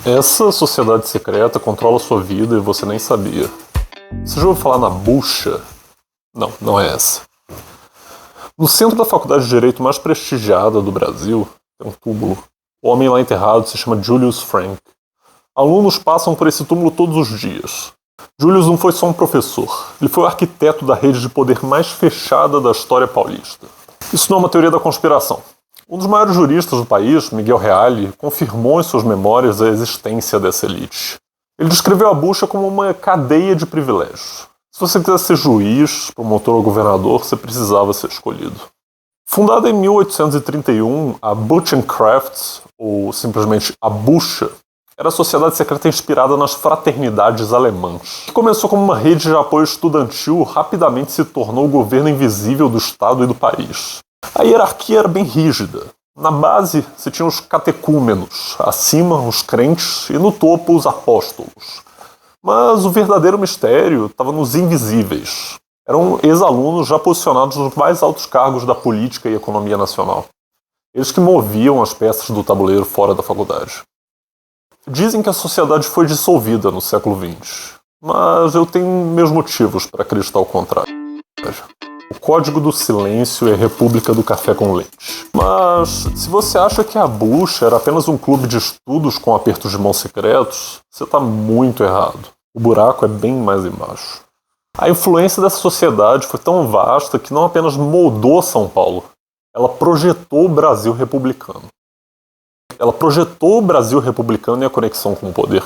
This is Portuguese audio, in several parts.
Essa sociedade secreta controla sua vida e você nem sabia. Você já ouviu falar na bucha? Não, não é essa. No centro da faculdade de Direito mais prestigiada do Brasil, tem um túmulo. O homem lá enterrado se chama Julius Frank. Alunos passam por esse túmulo todos os dias. Julius não foi só um professor. Ele foi o arquiteto da rede de poder mais fechada da história paulista. Isso não é uma teoria da conspiração. Um dos maiores juristas do país, Miguel Reale, confirmou em suas memórias a existência dessa elite. Ele descreveu a bucha como uma cadeia de privilégios. Se você quisesse ser juiz, promotor ou governador, você precisava ser escolhido. Fundada em 1831, a Butch and Crafts, ou simplesmente a Bucha, era a sociedade secreta inspirada nas fraternidades alemãs. Que começou como uma rede de apoio estudantil, rapidamente se tornou o governo invisível do Estado e do país. A hierarquia era bem rígida. Na base, você tinha os catecúmenos, acima os crentes e no topo os apóstolos. Mas o verdadeiro mistério estava nos invisíveis. Eram ex-alunos já posicionados nos mais altos cargos da política e economia nacional. Eles que moviam as peças do tabuleiro fora da faculdade. Dizem que a sociedade foi dissolvida no século XX, mas eu tenho meus motivos para acreditar o contrário. O Código do Silêncio é a República do Café com Leite. Mas, se você acha que a bucha era apenas um clube de estudos com apertos de mão secretos, você está muito errado. O buraco é bem mais embaixo. A influência dessa sociedade foi tão vasta que não apenas moldou São Paulo, ela projetou o Brasil republicano. Ela projetou o Brasil republicano e a conexão com o poder.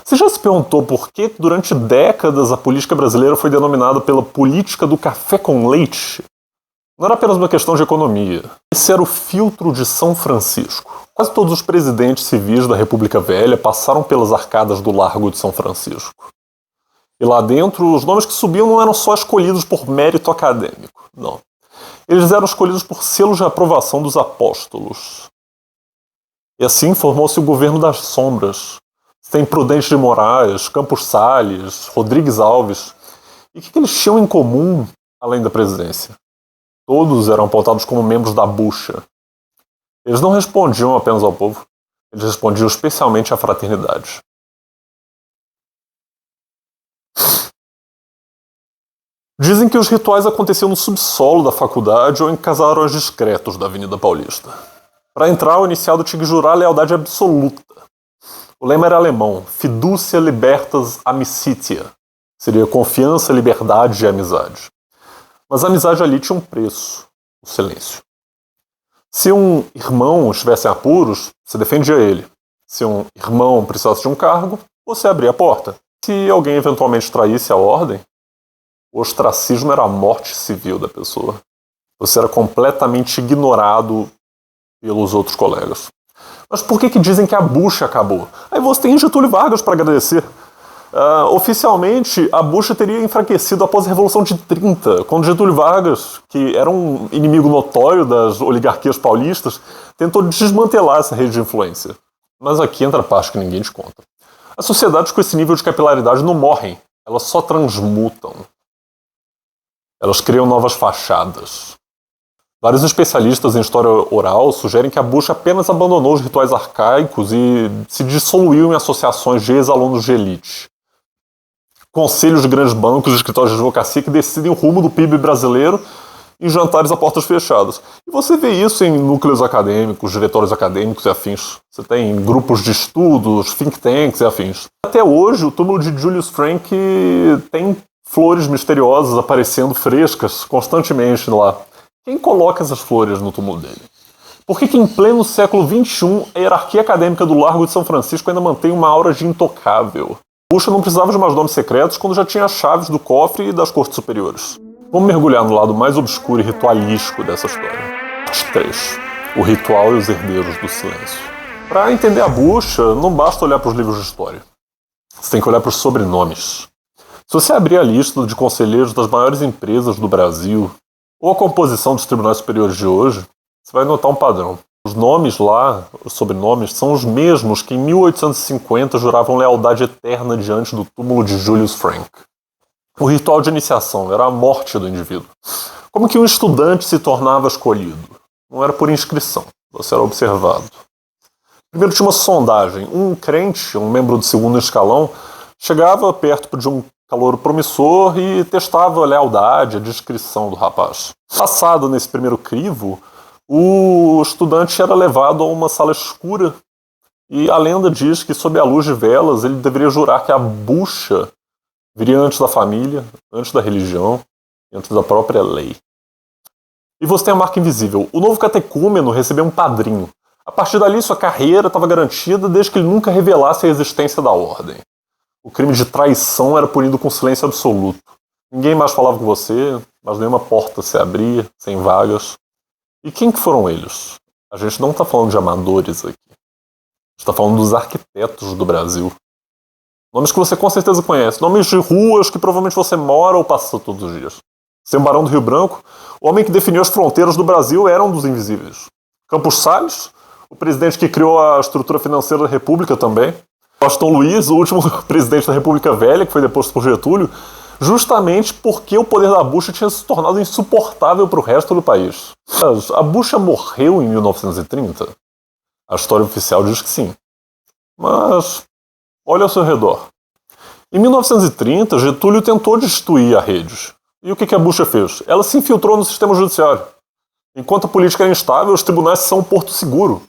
Você já se perguntou por que, durante décadas, a política brasileira foi denominada pela política do café com leite? Não era apenas uma questão de economia. Esse era o filtro de São Francisco. Quase todos os presidentes civis da República Velha passaram pelas arcadas do Largo de São Francisco. E lá dentro, os nomes que subiam não eram só escolhidos por mérito acadêmico. Não. Eles eram escolhidos por selos de aprovação dos apóstolos. E assim formou-se o governo das sombras. Você tem Prudente de Moraes, Campos Salles, Rodrigues Alves. E o que eles tinham em comum, além da presidência? Todos eram apontados como membros da bucha. Eles não respondiam apenas ao povo, eles respondiam especialmente à fraternidade. Dizem que os rituais aconteciam no subsolo da faculdade ou em casarões discretos da Avenida Paulista. Para entrar, o iniciado tinha que jurar lealdade absoluta. O lema era alemão, Fiducia Libertas Amicitia. Seria confiança, liberdade e amizade. Mas a amizade ali tinha um preço, o silêncio. Se um irmão estivesse em apuros, você defendia ele. Se um irmão precisasse de um cargo, você abria a porta. Se alguém eventualmente traísse a ordem, o ostracismo era a morte civil da pessoa. Você era completamente ignorado pelos outros colegas. Mas por que dizem que a bucha acabou? Aí você tem Getúlio Vargas para agradecer. Oficialmente, a bucha teria enfraquecido após a Revolução de 30, quando Getúlio Vargas, que era um inimigo notório das oligarquias paulistas, tentou desmantelar essa rede de influência. Mas aqui entra a parte que ninguém te conta. As sociedades com esse nível de capilaridade não morrem, elas só transmutam. Elas criam novas fachadas. Vários especialistas em história oral sugerem que a bucha apenas abandonou os rituais arcaicos e se dissoluiu em associações de ex-alunos de elite. Conselhos de grandes bancos e escritórios de advocacia que decidem o rumo do PIB brasileiro em jantares a portas fechadas. E você vê isso em núcleos acadêmicos, diretórios acadêmicos e afins. Você tem grupos de estudos, think tanks e afins. Até hoje, o túmulo de Julius Frank tem flores misteriosas aparecendo frescas constantemente lá. Quem coloca essas flores no túmulo dele? Por que em pleno século XXI a hierarquia acadêmica do Largo de São Francisco ainda mantém uma aura de intocável? Bucha não precisava de mais nomes secretos quando já tinha as chaves do cofre e das cortes superiores. Vamos mergulhar no lado mais obscuro e ritualístico dessa história. Parte 3. O ritual e os herdeiros do silêncio. Para entender a bucha, não basta olhar para os livros de história. Você tem que olhar para os sobrenomes. Se você abrir a lista de conselheiros das maiores empresas do Brasil, ou a composição dos tribunais superiores de hoje, você vai notar um padrão. Os nomes lá, os sobrenomes, são os mesmos que em 1850 juravam lealdade eterna diante do túmulo de Julius Frank. O ritual de iniciação era a morte do indivíduo. Como que um estudante se tornava escolhido? Não era por inscrição, você era observado. Primeiro tinha uma sondagem. Um crente, um membro do segundo escalão, chegava perto de um calouro promissor e testava a lealdade, a discrição do rapaz. Passado nesse primeiro crivo, o estudante era levado a uma sala escura e a lenda diz que, sob a luz de velas, ele deveria jurar que a bucha viria antes da família, antes da religião e antes da própria lei. E você tem a marca invisível. O novo catecúmeno recebeu um padrinho. A partir dali, sua carreira estava garantida desde que ele nunca revelasse a existência da ordem. O crime de traição era punido com silêncio absoluto. Ninguém mais falava com você, mas nenhuma porta se abria, sem vagas. E quem que foram eles? A gente não está falando de amadores aqui. A gente está falando dos arquitetos do Brasil. Nomes que você com certeza conhece. Nomes de ruas que provavelmente você mora ou passa todos os dias. Sem Barão do Rio Branco, o homem que definiu as fronteiras do Brasil era um dos invisíveis. Campos Salles, o presidente que criou a estrutura financeira da República também. Washington Luiz, o último presidente da República Velha, que foi deposto por Getúlio, justamente porque o poder da bucha tinha se tornado insuportável para o resto do país. Mas a bucha morreu em 1930? A história oficial diz que sim. Mas olha ao seu redor. Em 1930, Getúlio tentou destruir a rede. E o que a bucha fez? Ela se infiltrou no sistema judiciário. Enquanto a política é instável, os tribunais são um porto seguro.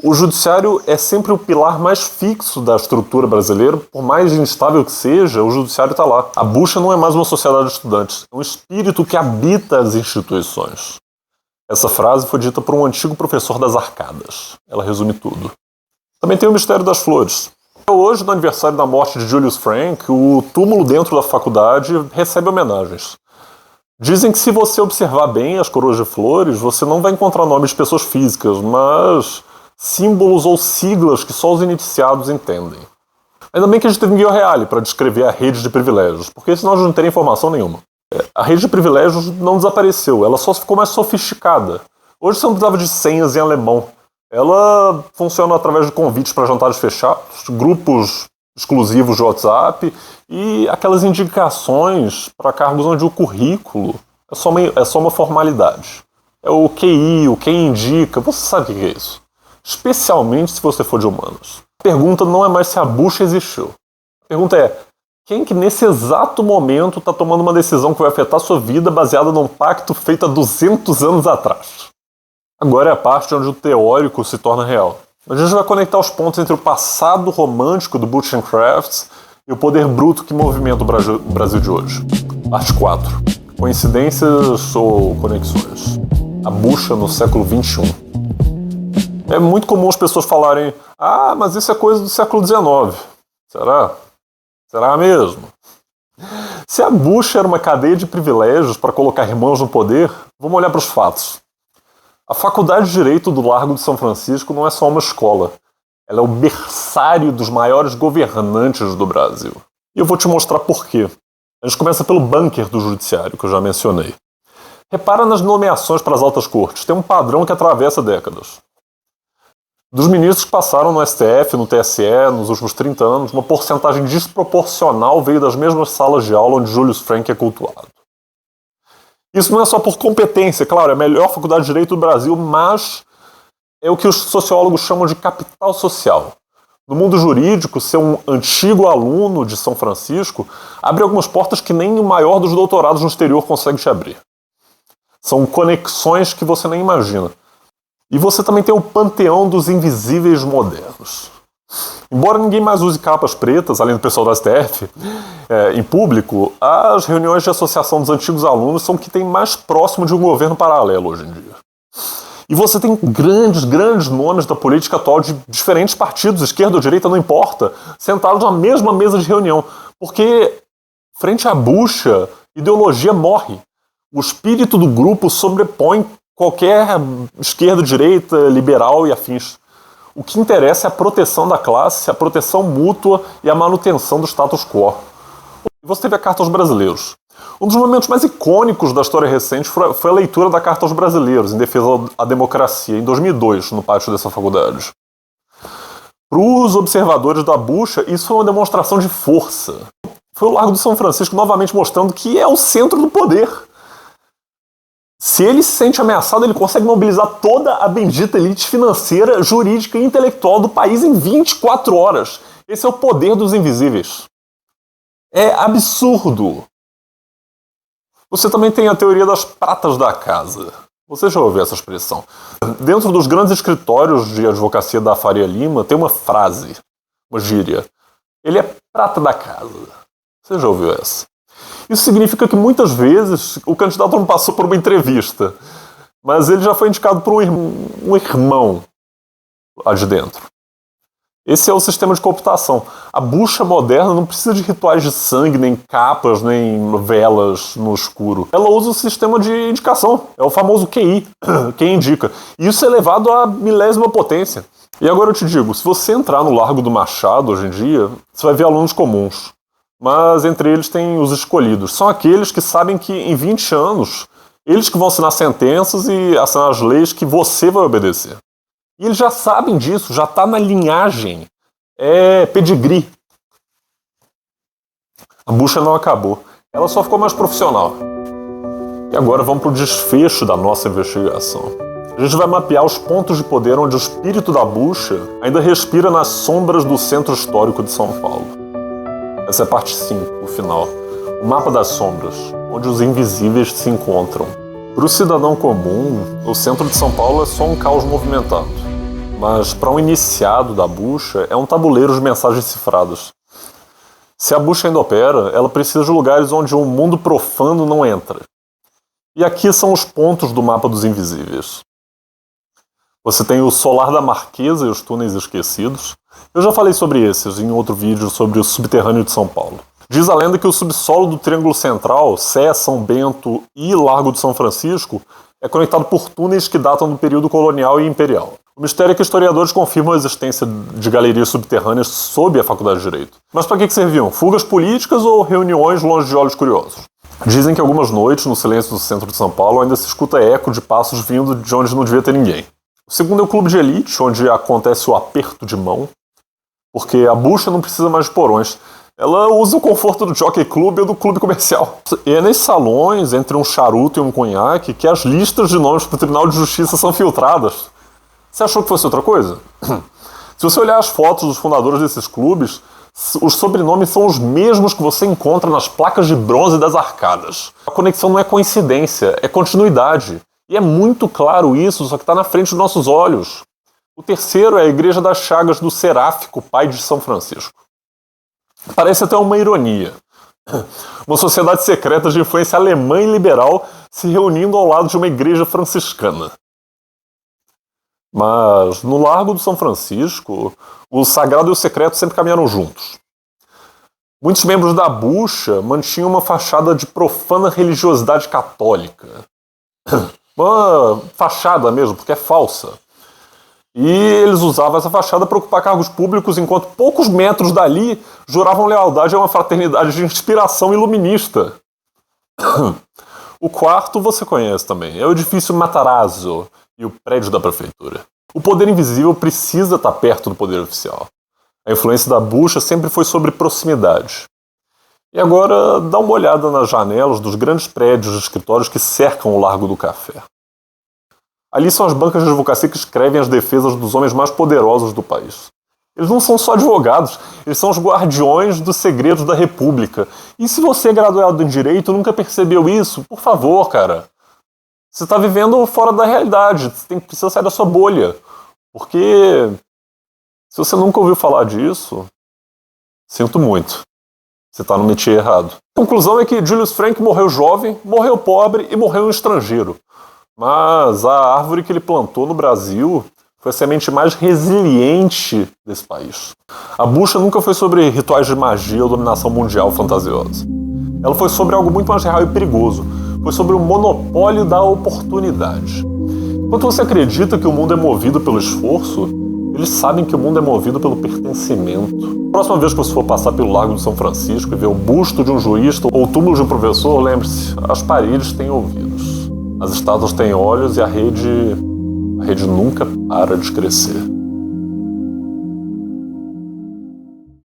O judiciário é sempre o pilar mais fixo da estrutura brasileira. Por mais instável que seja, o judiciário está lá. A bucha não é mais uma sociedade de estudantes. É um espírito que habita as instituições. Essa frase foi dita por um antigo professor das arcadas. Ela resume tudo. Também tem o mistério das flores. Hoje, no aniversário da morte de Julius Frank, o túmulo dentro da faculdade recebe homenagens. Dizem que se você observar bem as coroas de flores, você não vai encontrar nomes de pessoas físicas, mas símbolos ou siglas que só os iniciados entendem. Ainda bem que a gente teve um guia reale para descrever a rede de privilégios, porque senão a gente não teria informação nenhuma. A rede de privilégios não desapareceu, ela só ficou mais sofisticada. Hoje você não precisava de senhas em alemão. Ela funciona através de convites para jantares fechados, grupos exclusivos de WhatsApp e aquelas indicações para cargos onde o currículo é só uma formalidade. É o QI, o quem indica, você sabe o que é isso. Especialmente se você for de humanas. A pergunta não é mais se a bucha existiu. A pergunta é, quem que nesse exato momento está tomando uma decisão que vai afetar a sua vida baseada num pacto feito há 200 anos atrás? Agora é a parte onde o teórico se torna real. A gente vai conectar os pontos entre o passado romântico do Butch and Crafts e o poder bruto que movimenta o Brasil de hoje. Parte 4. Coincidências ou conexões? A bucha no século XXI. É muito comum as pessoas falarem: ah, mas isso é coisa do século XIX. Será? Será mesmo? Se a bucha era uma cadeia de privilégios para colocar irmãos no poder, vamos olhar para os fatos. A Faculdade de Direito do Largo de São Francisco não é só uma escola. Ela é o berçário dos maiores governantes do Brasil. E eu vou te mostrar por quê. A gente começa pelo bunker do judiciário, que eu já mencionei. Repara nas nomeações para as altas cortes. Tem um padrão que atravessa décadas. Dos ministros que passaram no STF, no TSE, nos últimos 30 anos, uma porcentagem desproporcional veio das mesmas salas de aula onde Julius Frank é cultuado. Isso não é só por competência, claro, é a melhor faculdade de Direito do Brasil, mas é o que os sociólogos chamam de capital social. No mundo jurídico, ser um antigo aluno de São Francisco abre algumas portas que nem o maior dos doutorados no exterior consegue te abrir. São conexões que você nem imagina. E você também tem o panteão dos invisíveis modernos. Embora ninguém mais use capas pretas, além do pessoal da STF, em público, as reuniões de associação dos antigos alunos são o que tem mais próximo de um governo paralelo hoje em dia. E você tem grandes nomes da política atual de diferentes partidos, esquerda ou direita, não importa, sentados na mesma mesa de reunião. Porque, frente à bucha, ideologia morre. O espírito do grupo sobrepõe qualquer esquerda, direita, liberal e afins. O que interessa é a proteção da classe, a proteção mútua e a manutenção do status quo. Você teve a Carta aos Brasileiros. Um dos momentos mais icônicos da história recente foi a leitura da Carta aos Brasileiros, em defesa da democracia, em 2002, no pátio dessa faculdade. Para os observadores da bucha, isso foi uma demonstração de força. Foi o Largo de São Francisco novamente mostrando que é o centro do poder. Se ele se sente ameaçado, ele consegue mobilizar toda a bendita elite financeira, jurídica e intelectual do país em 24 horas. Esse é o poder dos invisíveis. É absurdo. Você também tem a teoria das pratas da casa. Você já ouviu essa expressão? Dentro dos grandes escritórios de advocacia da Faria Lima tem uma frase, uma gíria. Ele é prata da casa. Você já ouviu essa? Isso significa que muitas vezes o candidato não passou por uma entrevista, mas ele já foi indicado por um irmão lá de dentro. Esse é o sistema de cooptação. A bucha moderna não precisa de rituais de sangue, nem capas, nem velas no escuro. Ela usa o sistema de indicação. É o famoso QI, quem indica. E isso é elevado à milésima potência. E agora eu te digo, se você entrar no Largo do Machado hoje em dia, você vai ver alunos comuns. Mas entre eles tem os escolhidos. São aqueles que sabem que em 20 anos, eles que vão assinar sentenças e assinar as leis que você vai obedecer. E eles já sabem disso, já está na linhagem. É pedigree. A bucha não acabou. Ela só ficou mais profissional. E agora vamos para o desfecho da nossa investigação. A gente vai mapear os pontos de poder onde o espírito da bucha ainda respira nas sombras do centro histórico de São Paulo. Essa é a parte 5, o final. O mapa das sombras, onde os invisíveis se encontram. Para o cidadão comum, o centro de São Paulo é só um caos movimentado. Mas para um iniciado da bucha, é um tabuleiro de mensagens cifradas. Se a bucha ainda opera, ela precisa de lugares onde o mundo profano não entra. E aqui são os pontos do mapa dos invisíveis. Você tem o Solar da Marquesa e os túneis esquecidos. Eu já falei sobre esses em outro vídeo sobre o subterrâneo de São Paulo. Diz a lenda que o subsolo do Triângulo Central, Sé, São Bento e Largo de São Francisco é conectado por túneis que datam do período colonial e imperial. O mistério é que historiadores confirmam a existência de galerias subterrâneas sob a Faculdade de Direito. Mas para que serviam? Fugas políticas ou reuniões longe de olhos curiosos? Dizem que algumas noites, no silêncio do centro de São Paulo, ainda se escuta eco de passos vindo de onde não devia ter ninguém. O segundo é o clube de elite, onde acontece o aperto de mão, porque a bucha não precisa mais de porões. Ela usa o conforto do Jockey Club ou do clube comercial. E é nesses salões, entre um charuto e um conhaque, que as listas de nomes para o Tribunal de Justiça são filtradas. Você achou que fosse outra coisa? Se você olhar as fotos dos fundadores desses clubes, os sobrenomes são os mesmos que você encontra nas placas de bronze das arcadas. A conexão não é coincidência, é continuidade. E é muito claro isso, só que está na frente dos nossos olhos. O terceiro é a Igreja das Chagas do Seráfico, pai de São Francisco. Parece até uma ironia. Uma sociedade secreta de influência alemã e liberal se reunindo ao lado de uma igreja franciscana. Mas no Largo do São Francisco, o sagrado e o secreto sempre caminharam juntos. Muitos membros da bucha mantinham uma fachada de profana religiosidade católica. Uma fachada mesmo, porque é falsa. E eles usavam essa fachada para ocupar cargos públicos, enquanto poucos metros dali juravam lealdade a uma fraternidade de inspiração iluminista. O quarto você conhece também, é o edifício Matarazzo e o prédio da prefeitura. O poder invisível precisa estar perto do poder oficial. A influência da bucha sempre foi sobre proximidade. E agora dá uma olhada nas janelas dos grandes prédios de escritórios que cercam o Largo do Café. Ali são as bancas de advocacia que escrevem as defesas dos homens mais poderosos do país. Eles não são só advogados, eles são os guardiões dos segredos da República. E se você é graduado em Direito e nunca percebeu isso, por favor, cara, você está vivendo fora da realidade, você precisa sair da sua bolha. Porque se você nunca ouviu falar disso, sinto muito. Você está no métier errado. A conclusão é que Julius Frank morreu jovem, morreu pobre e morreu um estrangeiro. Mas a árvore que ele plantou no Brasil foi a semente mais resiliente desse país. A bucha nunca foi sobre rituais de magia ou dominação mundial fantasiosa. Ela foi sobre algo muito mais real e perigoso. Foi sobre o monopólio da oportunidade. Enquanto você acredita que o mundo é movido pelo esforço, eles sabem que o mundo é movido pelo pertencimento. Próxima vez que você for passar pelo Largo de São Francisco e ver o busto de um jurista ou o túmulo de um professor, lembre-se, as paredes têm ouvidos. As estátuas têm olhos e a rede nunca para de crescer.